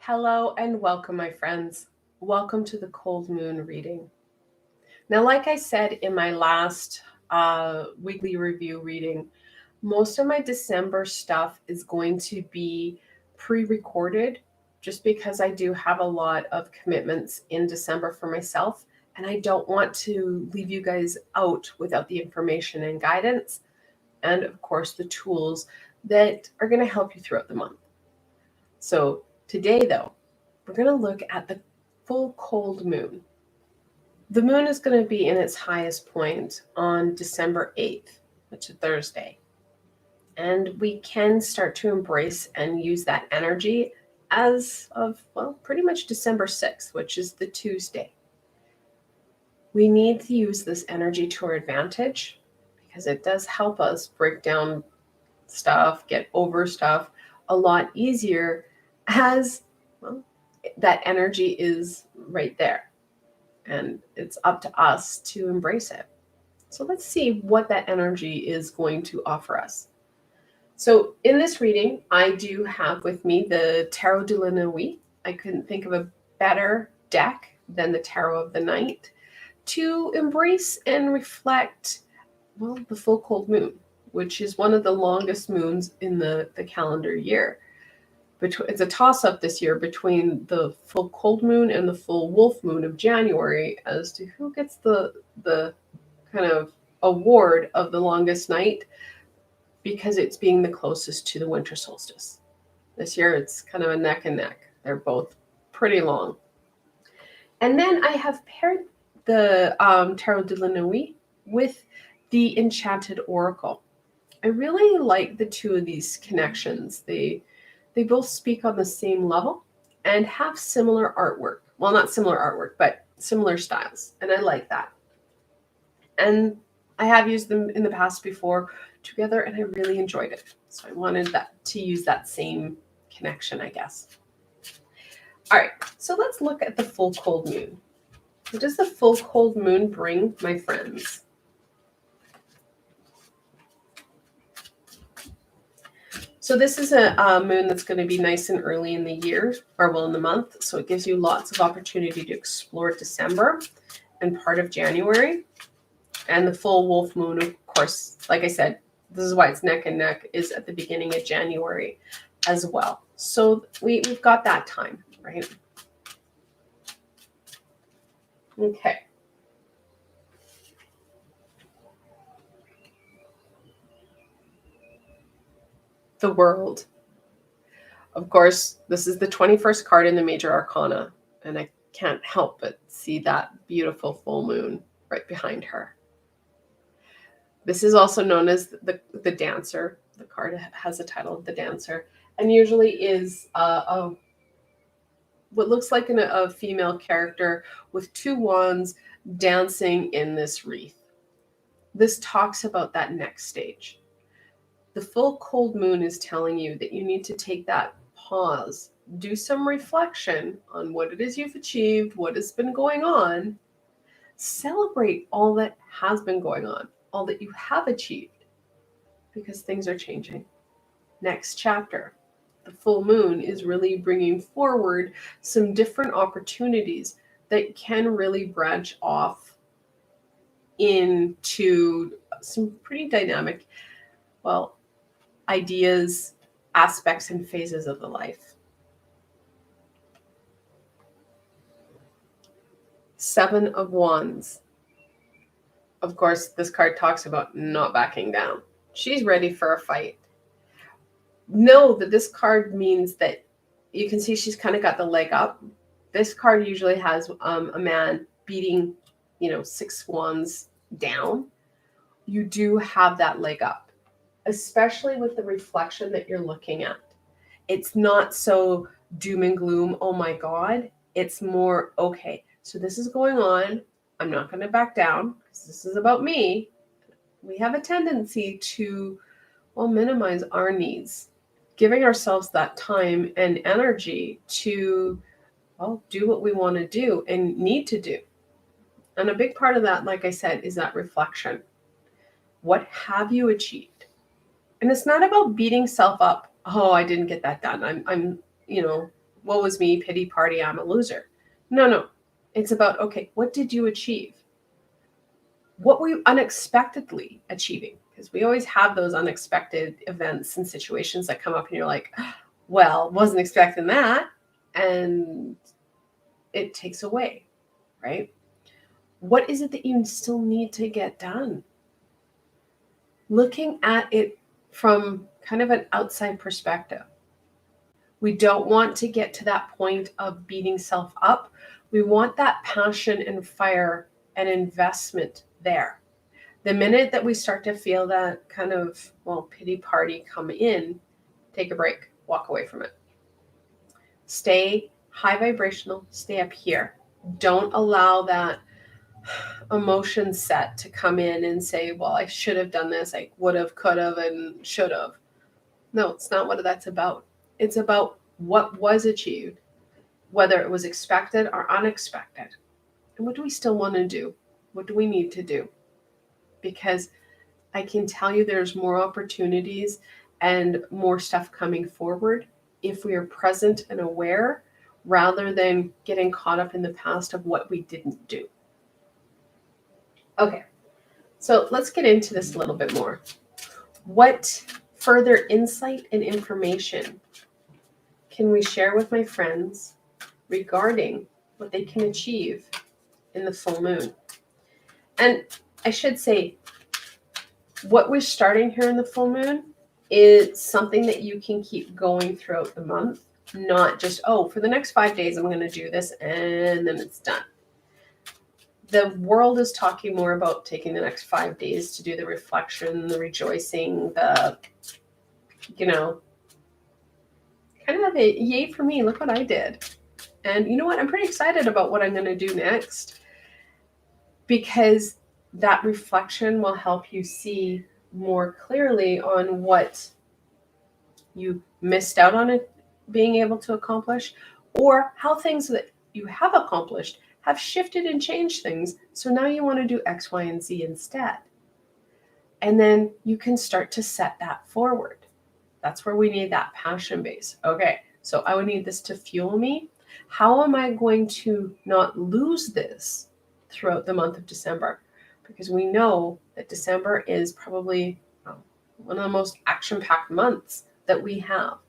Hello and welcome, my friends. Welcome to the Cold Moon reading. Now, like I said in my last weekly review reading, most of my December stuff is going to be pre-recorded just because I do have a lot of commitments in December for myself, and I don't want to leave you guys out without the information and guidance, and of course the tools that are going to help you throughout the month. So today, though, we're going to look at the full cold moon. The moon is going to be in its highest point on December 8th, which is Thursday. And we can start to embrace and use that energy as of, well, pretty much December 6th, which is the Tuesday. We need to use this energy to our advantage because it does help us break down stuff, get over stuff a lot easier as, well, that energy is right there. And it's up to us to embrace it. So let's see what that energy is going to offer us. So in this reading, I do have with me the Tarot de la Nuit. I couldn't think of a better deck than the Tarot of the Night to embrace and reflect, well, the full cold moon, which is one of the longest moons in the calendar year. It's a toss-up this year between the full cold moon and the full wolf moon of January as to who gets the kind of award of the longest night, because it's being the closest to the winter solstice. This year it's kind of a neck and neck. They're both pretty long. And then I have paired the Tarot de la Nuit with the Enchanted Oracle. I really like the two of these connections. They both speak on the same level and have similar artwork. Well, not similar artwork, but similar styles. And I like that. And I have used them in the past before together, and I really enjoyed it. So I wanted to use that same connection, I guess. All right, so let's look at the full cold moon. What does the full cold moon bring, my friends? So this is a moon that's going to be nice and early in the year, or well, in the month. So it gives you lots of opportunity to explore December and part of January. And the full wolf moon, of course, like I said, this is why it's neck and neck, is at the beginning of January as well. So we've got that time, right? Okay. The World. Of course, this is the 21st card in the Major Arcana, and I can't help but see that beautiful full moon right behind her. This is also known as the Dancer. The card has the title of the Dancer, and usually is what looks like a female character with two wands dancing in this wreath. This talks about that next stage. The full cold moon is telling you that you need to take that pause, do some reflection on what it is you've achieved, what has been going on, celebrate all that has been going on, all that you have achieved, because things are changing. Next chapter. The full moon is really bringing forward some different opportunities that can really branch off into some pretty dynamic, well, ideas, aspects, and phases of the life. Seven of Wands. Of course, this card talks about not backing down. She's ready for a fight. Know that this card means that you can see she's kind of got the leg up. This card usually has a man beating, 6 wands down. You do have that leg up, especially with the reflection that you're looking at. It's not so doom and gloom, oh my God. It's more, okay, so this is going on. I'm not going to back down because this is about me. We have a tendency to, minimize our needs, giving ourselves that time and energy to, do what we want to do and need to do. And a big part of that, like I said, is that reflection. What have you achieved? And it's not about beating self up. Oh, I didn't get that done. I'm woe was me, pity party, I'm a loser. No. It's about, okay, what did you achieve? What were you unexpectedly achieving? Because we always have those unexpected events and situations that come up and you're like, well, wasn't expecting that. And it takes away, right? What is it that you still need to get done? Looking at it from kind of an outside perspective. We don't want to get to that point of beating self up. We want that passion and fire and investment there. The minute that we start to feel that kind of, pity party come in, take a break, walk away from it. Stay high vibrational, stay up here. Don't allow that emotion set to come in and say, well, I should have done this, I would have, could have, and should have. No, it's not what that's about. It's about what was achieved, whether it was expected or unexpected. And what do we still want to do? What do we need to do? Because I can tell you there's more opportunities and more stuff coming forward if we are present and aware rather than getting caught up in the past of what we didn't do. Okay, so let's get into this a little bit more. What further insight and information can we share with my friends regarding what they can achieve in the full moon? And I should say, what we're starting here in the full moon is something that you can keep going throughout the month, not just, for the next 5 days, I'm going to do this and then it's done. The world is talking more about taking the next 5 days to do the reflection, the rejoicing, the, kind of a yay for me, look what I did. And you know what? I'm pretty excited about what I'm going to do next, because that reflection will help you see more clearly on what you missed out on it being able to accomplish, or how things that you have accomplished have shifted and changed things. So now you want to do X, Y, and Z instead. And then you can start to set that forward. That's where we need that passion base. Okay, so I would need this to fuel me. How am I going to not lose this throughout the month of December? Because we know that December is probably one of the most action-packed months that we have.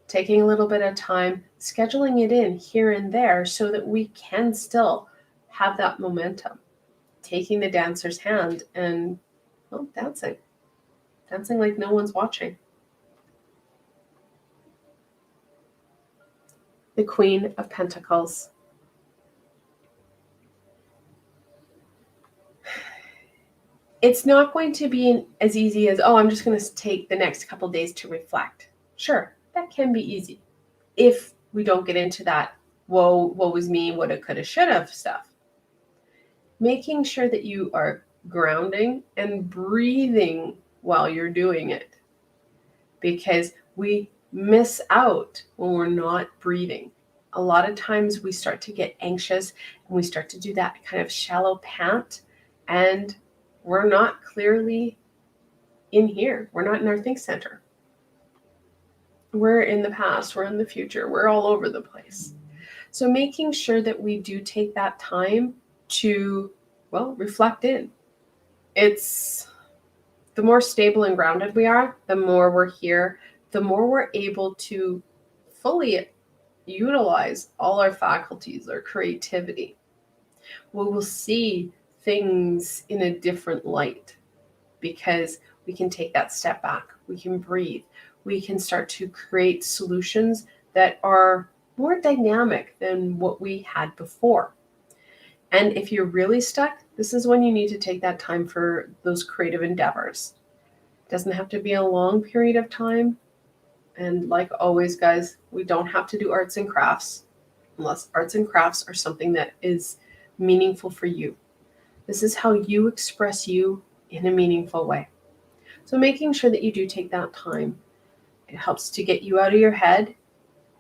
Taking a little bit of time, scheduling it in here and there so that we can still have that momentum. Taking the dancer's hand and dancing like no one's watching. The Queen of Pentacles. It's not going to be as easy as, I'm just going to take the next couple days to reflect. Sure, that can be easy if we don't get into that what was me, woulda, coulda, shoulda stuff. Making sure that you are grounding and breathing while you're doing it, because we miss out when we're not breathing. A lot of times we start to get anxious and we start to do that kind of shallow pant, and we're not clearly in here. We're not in our think center. We're in the past, we're in the future, we're all over the place. So making sure that we do take that time to, reflect in. It's the more stable and grounded we are, the more we're here, the more we're able to fully utilize all our faculties, our creativity. We will see things in a different light because we can take that step back. We can breathe. We can start to create solutions that are more dynamic than what we had before. And if you're really stuck, this is when you need to take that time for those creative endeavors. It doesn't have to be a long period of time. And like always, guys, we don't have to do arts and crafts unless arts and crafts are something that is meaningful for you. This is how you express you in a meaningful way. So making sure that you do take that time, it helps to get you out of your head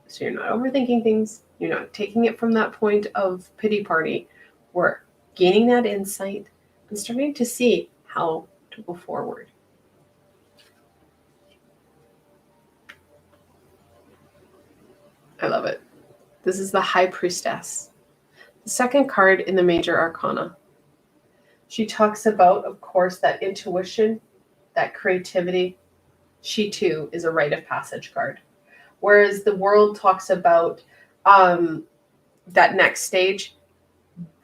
so you're not overthinking things. You're not taking it from that point of pity party. We're gaining that insight and starting to see how to go forward. I love it. This is the High Priestess, the second card in the Major Arcana. She talks about, of course, that intuition, that creativity. She too is a rite of passage card. Whereas the world talks about that next stage,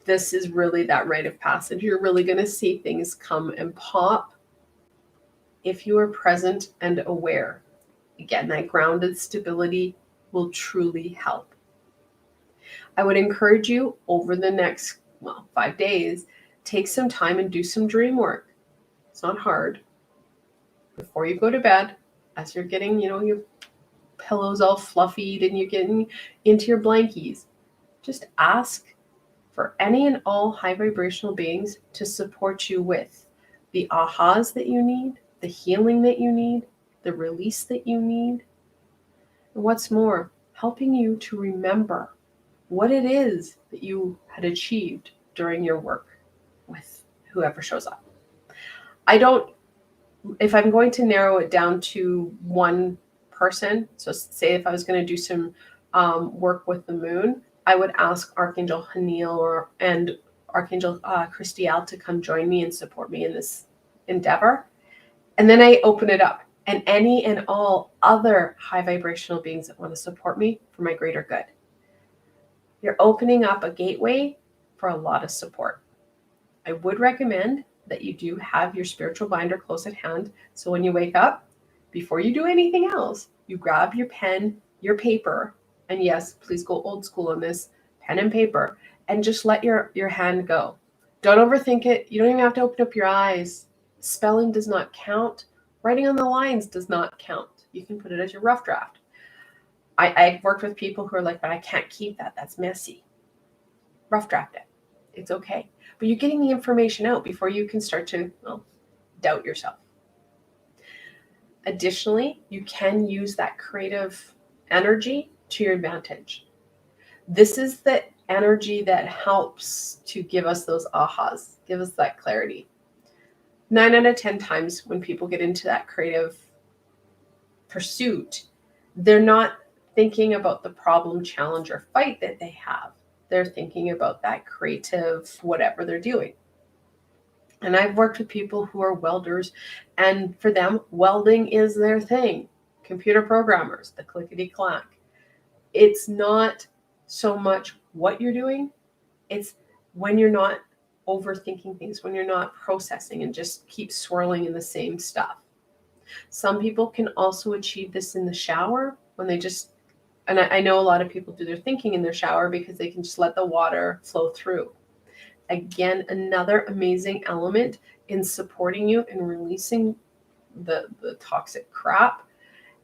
this is really that rite of passage. You're really going to see things come and pop if you are present and aware. Again, that grounded stability will truly help. I would encourage you over the next, 5 days, take some time and do some dream work. It's not hard. Before you go to bed, as you're getting, your pillows all fluffied and you're getting into your blankies, just ask for any and all high vibrational beings to support you with the ahas that you need, the healing that you need, the release that you need. And what's more, helping you to remember what it is that you had achieved during your work with whoever shows up. If I'm going to narrow it down to one person, so say if I was going to do some work with the moon, I would ask Archangel Haniel and Archangel Christiel to come join me and support me in this endeavor. And then I open it up. And any and all other high vibrational beings that want to support me for my greater good. You're opening up a gateway for a lot of support. I would recommend that you do have your spiritual binder close at hand. So when you wake up, before you do anything else, you grab your pen, your paper, and yes, please go old school on this, pen and paper, and just let your hand go. Don't overthink it. You don't even have to open up your eyes. Spelling does not count. Writing on the lines does not count. You can put it as your rough draft. I've worked with people who are like, but I can't keep that. That's messy. Rough draft it. It's okay. But you're getting the information out before you can start to doubt yourself. Additionally, you can use that creative energy to your advantage. This is the energy that helps to give us those ahas, give us that clarity. 9 out of 10 times when people get into that creative pursuit, they're not thinking about the problem, challenge, or fight that they have. They're thinking about that creative whatever they're doing. And I've worked with people who are welders, and for them, welding is their thing. Computer programmers, the clickety-clack. It's not so much what you're doing, it's when you're not overthinking things, when you're not processing and just keep swirling in the same stuff. Some people can also achieve this in the shower when they just, and I know a lot of people do their thinking in their shower because they can just let the water flow through. Again, another amazing element in supporting you and releasing the toxic crap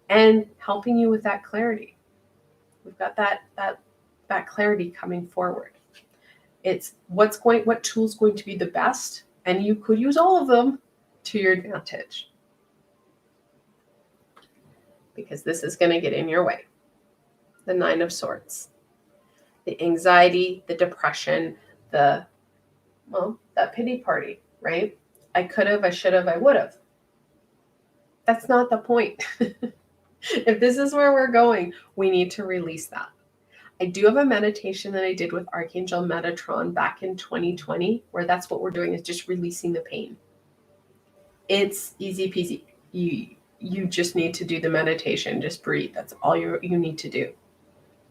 and helping you with that clarity. We've got that clarity coming forward. It's what tool's going to be the best, and you could use all of them to your advantage. Because this is going to get in your way. The 9 of Swords. The anxiety, the depression, that pity party, right? I could have, I should have, I would have. That's not the point. If this is where we're going, we need to release that. I do have a meditation that I did with Archangel Metatron back in 2020, where that's what we're doing, is just releasing the pain. It's easy peasy. You just need to do the meditation. Just breathe. That's all you need to do.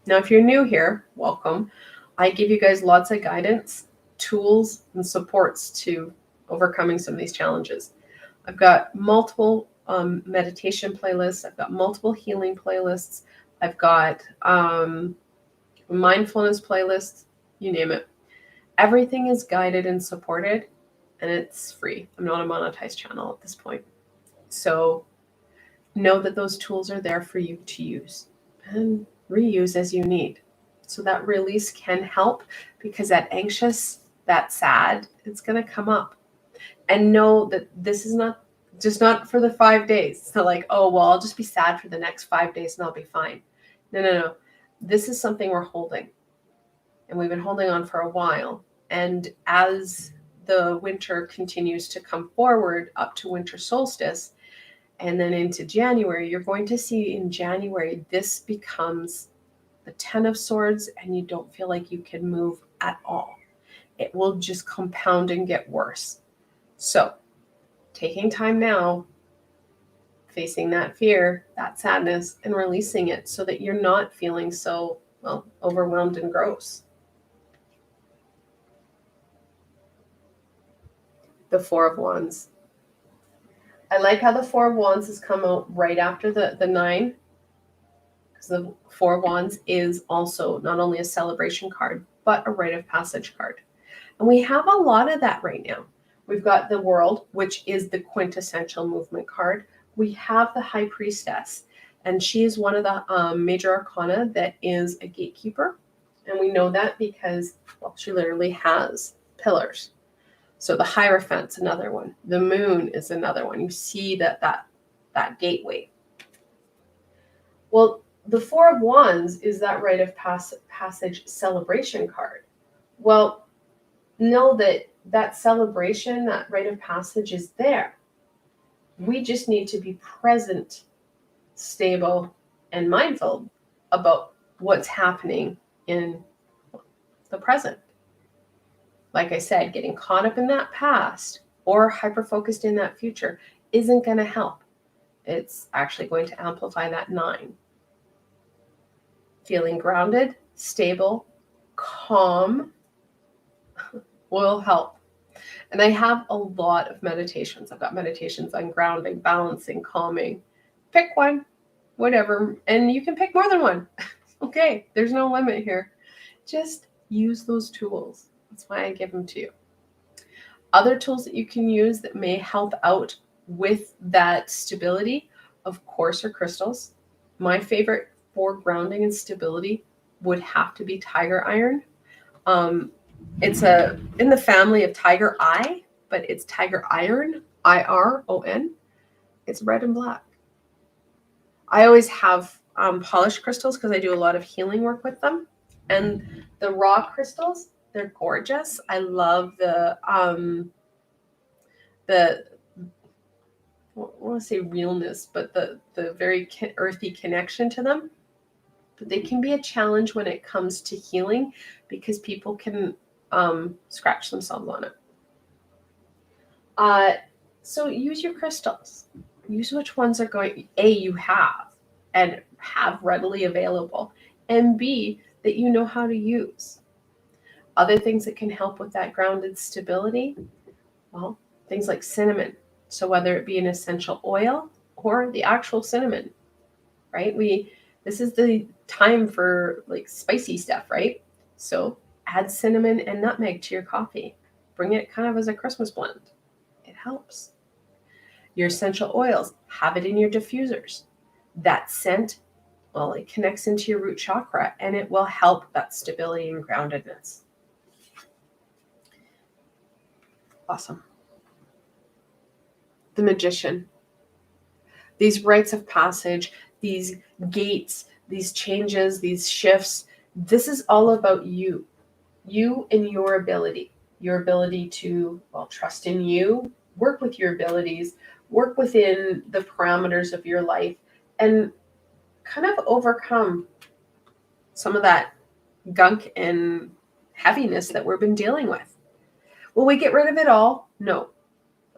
Now, if you're new here, welcome. I give you guys lots of guidance, tools, and supports to overcoming some of these challenges. I've got multiple meditation playlists. I've got multiple healing playlists. I've got mindfulness playlists, you name it. Everything is guided and supported, and it's free. I'm not a monetized channel at this point. So know that those tools are there for you to use and reuse as you need. So that release can help, because that anxious, that sad, it's going to come up. And know that this is not for the 5 days. It's not like, oh, well, I'll just be sad for the next 5 days and I'll be fine. No. This is something we're holding. And we've been holding on for a while. And as the winter continues to come forward up to winter solstice, and then into January, you're going to see in January, this becomes the 10 of Swords, and you don't feel like you can move at all. It will just compound and get worse. So, taking time now, facing that fear, that sadness, and releasing it so that you're not feeling so, overwhelmed and gross. The Four of Wands. I like how the Four of Wands has come out right after the 9, because the Four of Wands is also not only a celebration card, but a rite of passage card. And we have a lot of that right now. We've got the World, which is the quintessential movement card. We have the High Priestess, and she is one of the major arcana that is a gatekeeper. And we know that because, well, she literally has pillars. So the Hierophant's another one. The Moon is another one. You see that gateway. Well, the Four of Wands is that rite of passage celebration card. Well, know that celebration, that rite of passage is there. We just need to be present, stable, and mindful about what's happening in the present. Like I said, getting caught up in that past or hyper-focused in that future isn't going to help. It's actually going to amplify that 9. Feeling grounded, stable, calm will help. And I have a lot of meditations. I've got meditations on grounding, balancing, calming. Pick one, whatever. And you can pick more than one. Okay, there's no limit here. Just use those tools. That's why I give them to you. Other tools that you can use that may help out with that stability, of course, are crystals. My favorite for grounding and stability would have to be tiger iron. It's in the family of tiger eye, but it's tiger iron, IRON. It's red and black. I always have polished crystals because I do a lot of healing work with them. And the raw crystals, they're gorgeous. I love the I want to say realness, but the very earthy connection to them. But they can be a challenge when it comes to healing because people can scratch themselves on it. So use your crystals. Use which ones are you have and have readily available, and B, that you know how to use. Other things that can help with that grounded stability, well, things like cinnamon. So whether it be an essential oil or the actual cinnamon, right? This is the time for like spicy stuff, right? So add cinnamon and nutmeg to your coffee. Bring it kind of as a Christmas blend. It helps. Your essential oils, have it in your diffusers. That scent, well, it connects into your root chakra and it will help that stability and groundedness. Awesome. The Magician. These rites of passage, these gates, these changes, these shifts, this is all about you. You and your ability to, trust in you, work with your abilities, work within the parameters of your life, and kind of overcome some of that gunk and heaviness that we've been dealing with. Will we get rid of it all? No.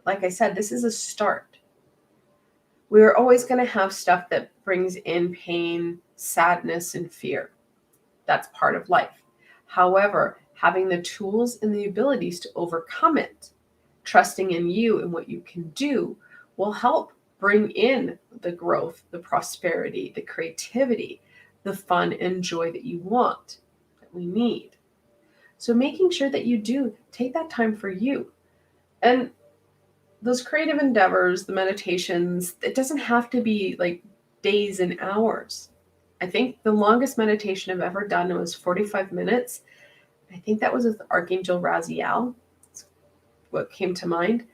Like I said, this is a start. We're always going to have stuff that brings in pain, sadness, and fear. That's part of life. However, having the tools and the abilities to overcome it, trusting in you and what you can do, will help bring in the growth, the prosperity, the creativity, the fun and joy that you want, that we need. So making sure that you do take that time for you. And those creative endeavors, the meditations, it doesn't have to be like days and hours. I think the longest meditation I've ever done was 45 minutes. I think that was with Archangel Raziel. That's what came to mind.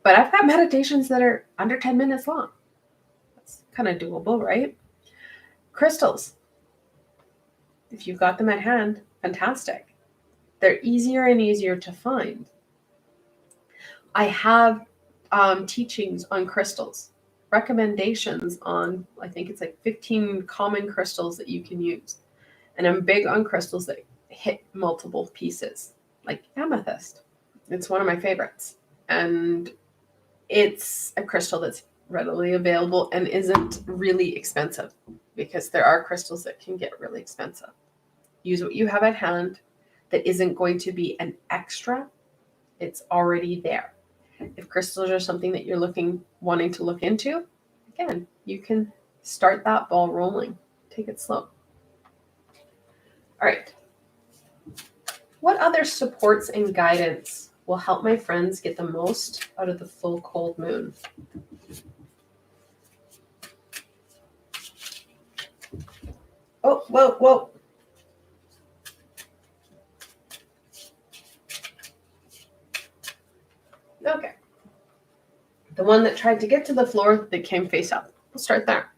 But I've got meditations that are under 10 minutes long. That's kind of doable, right? Crystals. If you've got them at hand, fantastic. They're easier and easier to find. I have teachings on crystals, recommendations on, I think it's like 15 common crystals that you can use. And I'm big on crystals that hit multiple pieces, like amethyst. It's one of my favorites. And it's a crystal that's readily available and isn't really expensive, because there are crystals that can get really expensive. Use what you have at hand that isn't going to be an extra. It's already there. If crystals are something that you're wanting to look into, again, you can start that ball rolling. Take it slow. All right. What other supports and guidance will help my friends get the most out of the full cold moon? Oh, whoa. Okay. The one that tried to get to the floor, that came face up. We'll start there.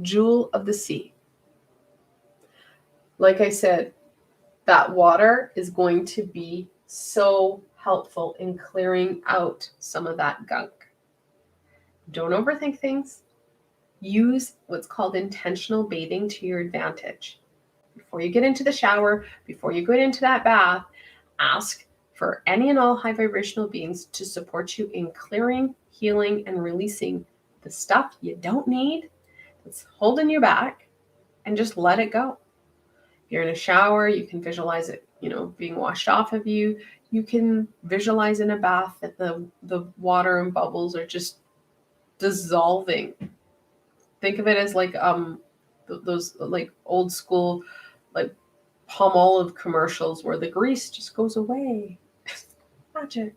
Jewel of the sea. Like I said, that water is going to be so helpful in clearing out some of that gunk. Don't overthink things. Use what's called intentional bathing to your advantage. Before you get into the shower, before you get into that bath, ask for any and all high vibrational beings to support you in clearing, healing, and releasing the stuff you don't need that's holding you back, and just let it go. If you're in a shower, you can visualize it, being washed off of you. You can visualize in a bath that the water and bubbles are just dissolving. Think of it as like those like old school like Palmolive commercials where the grease just goes away. Magic,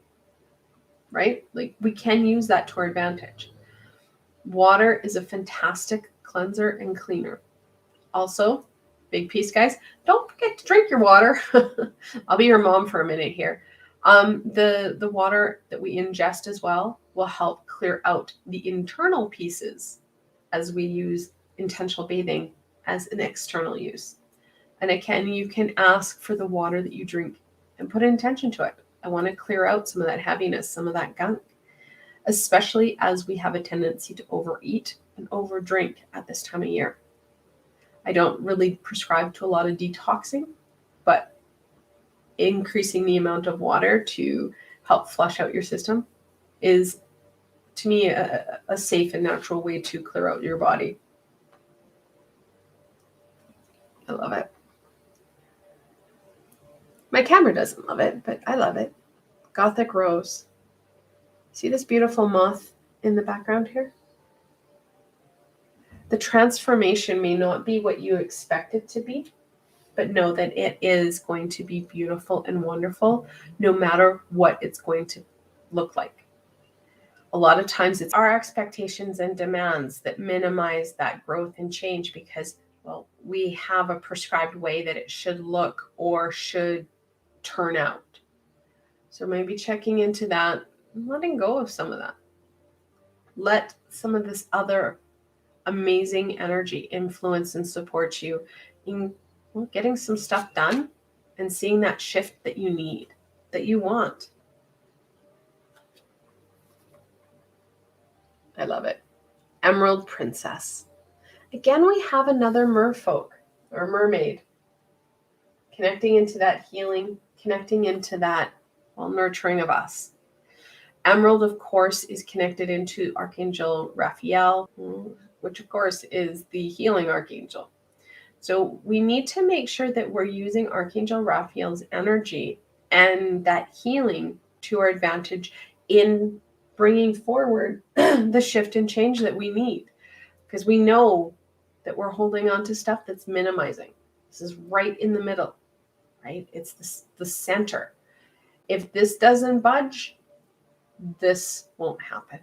right? Like, we can use that to our advantage. Water is a fantastic cleanser and cleaner. Also, big piece, guys, don't forget to drink your water. I'll be your mom for a minute here. The water that we ingest as well will help clear out the internal pieces as we use intentional bathing as an external use. And again, you can ask for the water that you drink and put intention to it. I want to clear out some of that heaviness, some of that gunk, especially as we have a tendency to overeat and overdrink at this time of year. I don't really prescribe to a lot of detoxing, but increasing the amount of water to help flush out your system is, to me, a safe and natural way to clear out your body. I love it. My camera doesn't love it, but I love it. Gothic Rose. See this beautiful moth in the background here? The transformation may not be what you expect it to be, but know that it is going to be beautiful and wonderful no matter what it's going to look like. A lot of times it's our expectations and demands that minimize that growth and change because, well, we have a prescribed way that it should look or should turn out. So maybe checking into that and letting go of some of that. Let some of this other amazing energy influence and support you in getting some stuff done and seeing that shift that you need, that you want. I love it. Emerald Princess. Again, we have another merfolk or mermaid connecting into that healing, connecting into that nurturing of us. Emerald, of course, is connected into Archangel Raphael, which of course is the healing archangel. So we need to make sure that we're using Archangel Raphael's energy and that healing to our advantage in bringing forward the shift and change that we need. Because we know that we're holding on to stuff that's minimizing. This is right in the middle, right? It's the center. If this doesn't budge, this won't happen.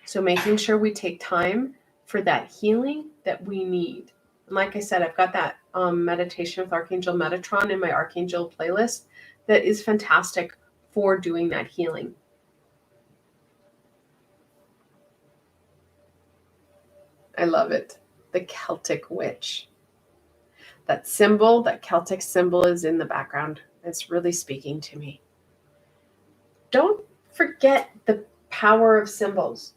So making sure we take time for that healing that we need. And like I said, I've got that meditation with Archangel Metatron in my Archangel playlist that is fantastic for doing that healing. I love it. The Celtic Witch. That symbol, that Celtic symbol is in the background. It's really speaking to me. Don't forget the power of symbols.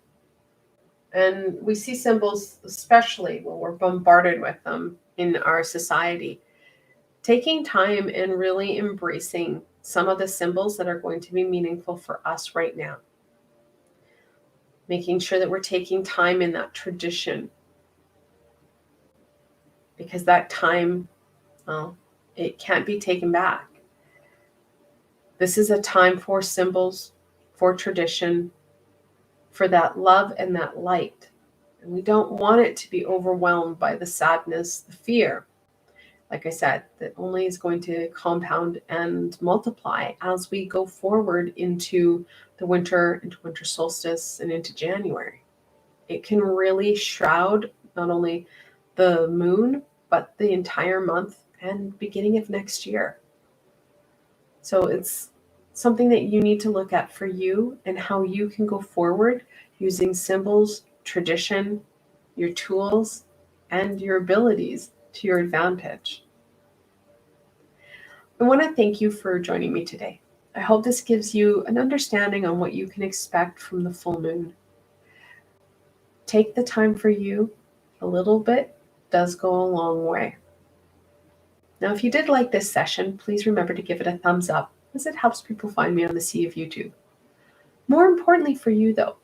And we see symbols, especially when we're bombarded with them in our society. Taking time and really embracing some of the symbols that are going to be meaningful for us right now. Making sure that we're taking time in that tradition, because that time, well, it can't be taken back. This is a time for symbols, for tradition, for that love and that light. And we don't want it to be overwhelmed by the sadness, the fear. Like I said, that only is going to compound and multiply as we go forward into the winter, into winter solstice, and into January. It can really shroud not only the moon, but the entire month and beginning of next year. So it's something that you need to look at for you and how you can go forward using symbols, tradition, your tools, and your abilities to your advantage. I want to thank you for joining me today. I hope this gives you an understanding on what you can expect from the full moon. Take the time for you. A little bit does go a long way. Now, if you did like this session, please remember to give it a thumbs up, as it helps people find me on the sea of YouTube. More importantly for you, though,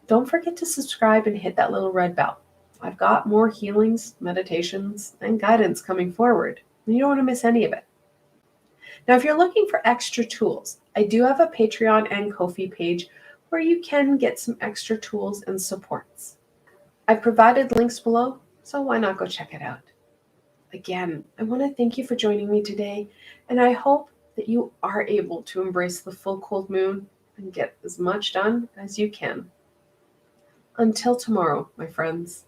don't forget to subscribe and hit that little red bell. I've got more healings, meditations, and guidance coming forward, and you don't want to miss any of it. Now, if you're looking for extra tools, I do have a Patreon and Ko-fi page where you can get some extra tools and supports. I've provided links below, so why not go check it out? Again, I want to thank you for joining me today, and I hope that you are able to embrace the full cold moon and get as much done as you can. Until tomorrow, my friends.